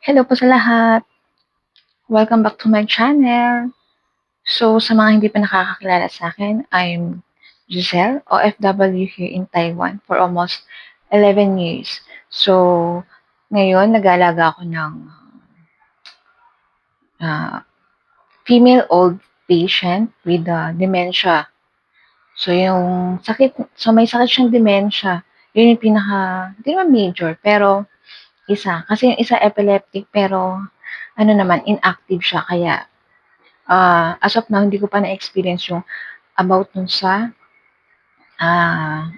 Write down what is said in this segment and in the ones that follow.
Hello po sa lahat. Welcome back to my channel. So, sa mga hindi pa nakakakilala sa akin, I'm Giselle, OFW here in Taiwan for almost 11 years. So, ngayon, nag-aalaga ako ng ah, female old patient with dementia. So, may sakit siyang dementia. Yun yung hindi naman major, pero isa. Kasi yung isa epileptic, pero ano naman, inactive siya. Kaya as of now, hindi ko pa na-experience yung about dun sa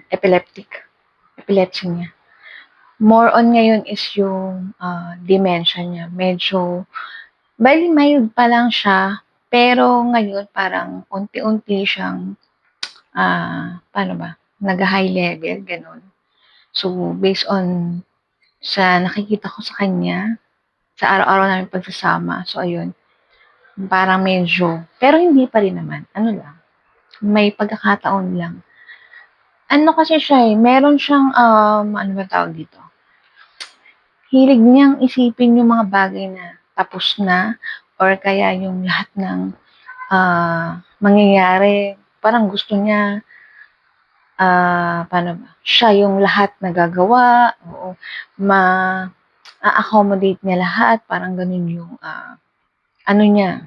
epilepsy niya. More on ngayon is yung dementia niya. Bali mild pa lang siya, pero ngayon parang unti-unti siyang, paano ba, nag-high level, ganun. So, based on sa nakikita ko sa kanya, sa araw-araw namin pagsasama, so ayun, parang pero hindi pa rin naman, ano lang, may pagkakataon lang. Ano kasi siya, meron siyang, ano ba tawag dito, hilig niyang isipin yung mga bagay na tapos na or kaya yung lahat ng, mangyayari parang gusto niya, paano ba, siya yung lahat nagagawa, oo, ma-a-accommodate niya lahat, parang gano'n yung, ano niya.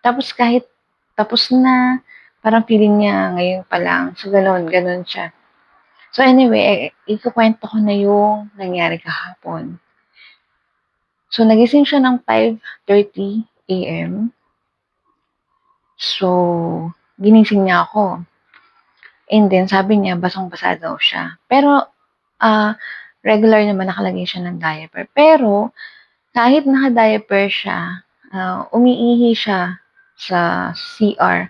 Tapos kahit tapos na, parang feeling niya ngayon pa lang, so gano'n siya. So anyway, ikukuwento ko na yung nangyari kahapon. So nagising siya ng 5:30 AM. So, ginising niya ako. And then sabi niya basang-basa daw siya. Pero, ah, regular naman nakalagay siya ng diaper. Pero kahit naka-diaper siya, umiihi siya sa CR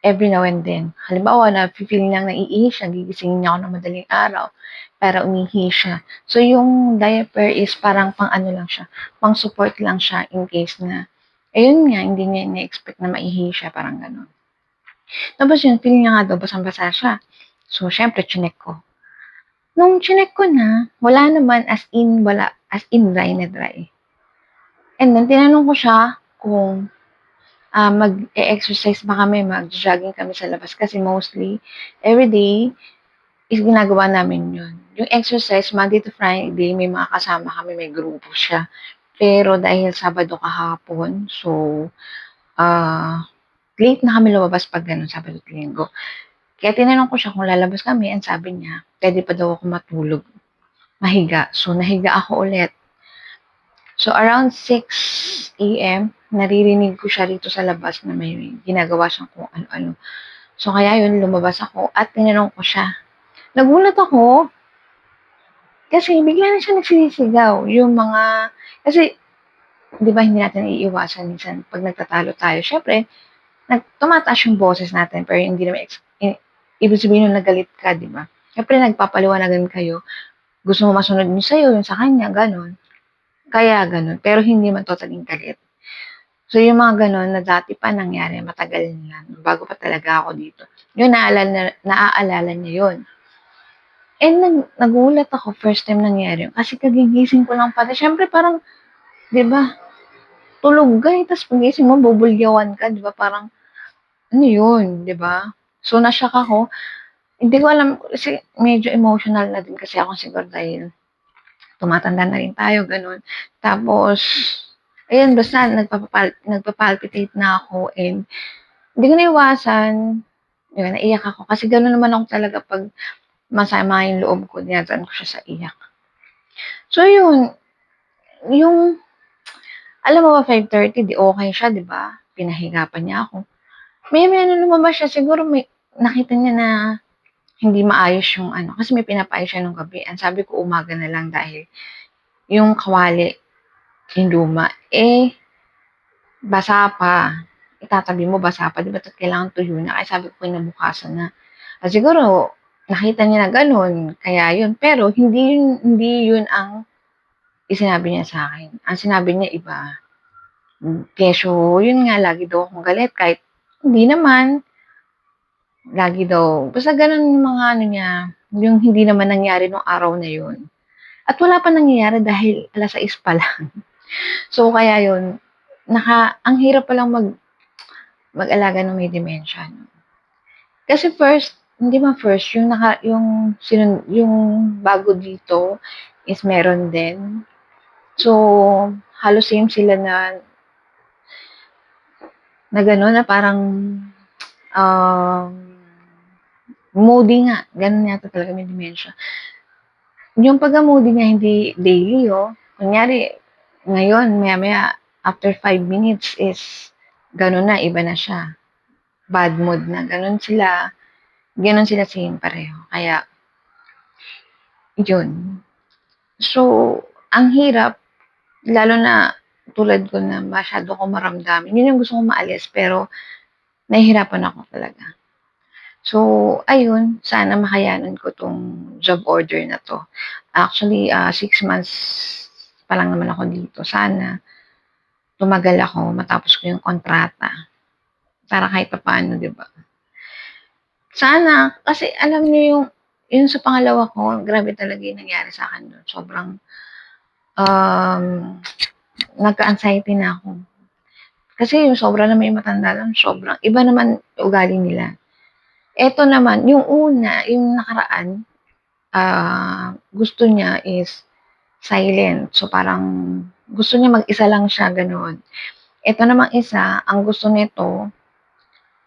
every now and then. Halimbawa, nafi-feel niyang naiihi siya, gigisingin niya ako ng madaling araw para umihi siya. So, yung diaper is parang pang-ano lang siya, pang-support lang siya in case na, ayun nga, hindi niya ine-expect na maihi siya, parang gano'n. Tapos yun, feel niya nga daw basang-basa siya. So, siyempre, chinek ko. Nung chinek ko na, wala naman, as in dry na dry. And then, tinanong ko siya kung mag-e-exercise ba kami, mag-jogging kami sa labas kasi mostly everyday is ginagawa namin yun. Yung exercise, Monday to Friday, may mga kasama kami, may grupo siya. Pero dahil Sabado kahapon, so late na kami lumabas pag ganun, Sabado at Linggo. Kaya tinanong ko siya kung lalabas kami, and sabi niya, pwede pa daw ako matulog, mahiga. So nahiga ako ulit. So around 6 AM, naririnig ko siya rito sa labas na may ginagawa siyang kung ano-ano. So kaya yun, lumabas ako at tinanong ko siya. Nagulat ako kasi bigla na siya nagsisigaw. Kasi di ba hindi natin iiwasan minsan pag nagtatalo tayo. Syempre, tumataas yung boses natin pero hindi naman ibig sabihin nun nagalit ka, di ba? Syempre, nagpapaliwanagan kayo. Gusto mo masunod yung sa'yo, yung sa kanya, ganon. Kaya ganon. Pero hindi man totally galit. So, yung mga gano'n na dati pa nangyari, matagal na, bago pa talaga ako dito. Yun, naaalala niya yun. And nagulat ako, first time nangyari yun. Kasi kagigising ko lang pala. Siyempre parang, di ba, tulog ka eh, tapos pagising mo, bubulyawan ka, di ba? Parang, ano yun, di ba? So, na-shock ako. Hindi ko alam, kasi medyo emotional na din kasi ako siguro dahil tumatanda na rin tayo, gano'n. Tapos, ayun, basta nagpapalpitate na ako and hindi ko naiwasan, yun, naiyak ako. Kasi gano'n naman ako talaga 'pag masama yung loob ko, dinadaan ko siya sa iyak. So yun, yung alam mo ba 5:30 'di okey siya 'di ba, pinahiga pa niya ako. Maya-maya nung lumabas siya siguro nakita niya na hindi maayos yung ano, kasi may pinapaayos siya nung gabi. Ang sabi ko umaga na lang dahil yung kawali, yung luma, basa pa. Itatabi mo basa pa 'di ba, at kailangan tuyo na. Kaya sabi ko kinabukasan na. Siguro nakita niya na gano'n, kaya yun. Pero hindi yun ang sinabi niya sa'kin. Ang sinabi niya iba. Kesyo yun nga, lagi daw akong galit kahit hindi naman. Lagi daw basta gano'n yung mga ano niya, yung hindi naman nangyari nung araw na yun. At wala pa nangyayari dahil 6:00 pa lang. So, kaya yun, ang hirap palang mag-alaga ng may dementia 'no. Kasi first, hindi man first, yung bago dito is meron din. So, halos same sila na gano'n na parang, um, moody nga, gano'n yata talaga may dementia. Yung pagka-moody niya hindi daily, kunyari ngayon maya-maya after 5 minutes is gano'n na, iba na siya, bad mood na, gano'n sila same pareho, kaya yun. So, ang hirap lalo na tulad ko na masyado akong maramdamin, yun yung gusto kong maalis pero nahihirapan ako talaga. So, ayun, sana makayanan ko 'tong job order na 'to. Actually, 6 months pa lang naman ako dito. Sana tumagal ako, matapos ko yung kontrata para kahit papaano, 'di ba? Sana, kasi alam niyo yung sa pangalawa ko, grabe talaga yung nangyari sa'kin dun. Sobrang, um, nagka-anxiety na ako. Kasi yung sobra naman yung matanda dun, sobrang iba naman ugali nila. Eto naman, yung una, yung nakaraan, gusto niya is silent. So, parang gusto niya mag-isa lang siya, gano'n. Eto namang isa, ang gusto nito,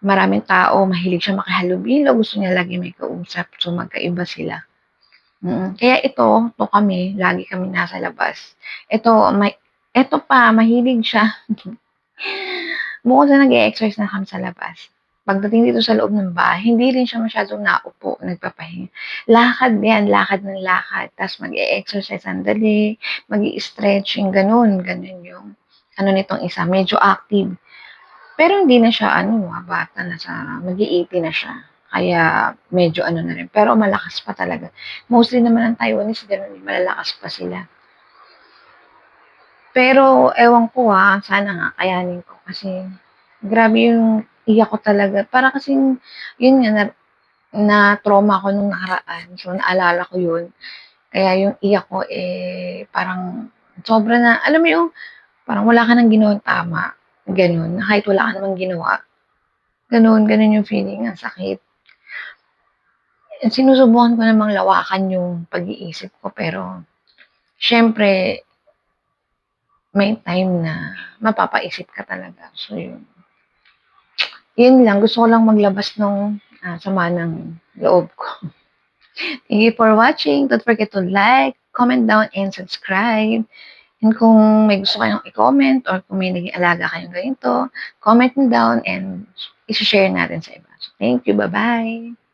maraming tao, mahilig siya makihalubilo, gusto niya lagi may kausap. So, magkaiba sila. Kaya ito kami, lagi kami nasa labas. Eto pa, mahilig siya. Bukod sa nag-e-exercise na kami sa labas, pagdating dito sa loob ng bahay, hindi rin siya masyadong naupo, nagpapahinga. Lakad yan, lakad ng lakad, ta's mag-e-exercise sandali, mag-i-stretching, gano'n, gano'n yung ano nitong isa, medyo active. Pero hindi na siya ano, bata na mag-e-80 na siya. Kaya medyo ano na rin, pero malakas pa talaga. Mostly naman ang Taiwanese gano'n, malalakas pa sila. Pero ewan ko, sana nga kayanin ko kasi grabe yung iyak ko talaga. Para kasing yun nga na-trauma ako nung nakaraan. So, naalala ko yun. Kaya yung iyak ko, parang sobra na alam mo yung parang wala ka ng ginawang tama, gano'n. Kahit wala ka namang ginawa, gano'n yung feeling, ang sakit. Sinusubukan ko namang lawakan yung pag-iisip ko pero siyempre may time na mapapaisip ka talaga. So, yun lang, gusto ko lang maglabas nung, sama ng loob ko. Thank you for watching. Don't forget to like, comment down, and subscribe. And kung may gusto kayong i-comment or kung may naging alaga kayong ganito, comment down and i-share natin sa iba. So, thank you. Bye-bye.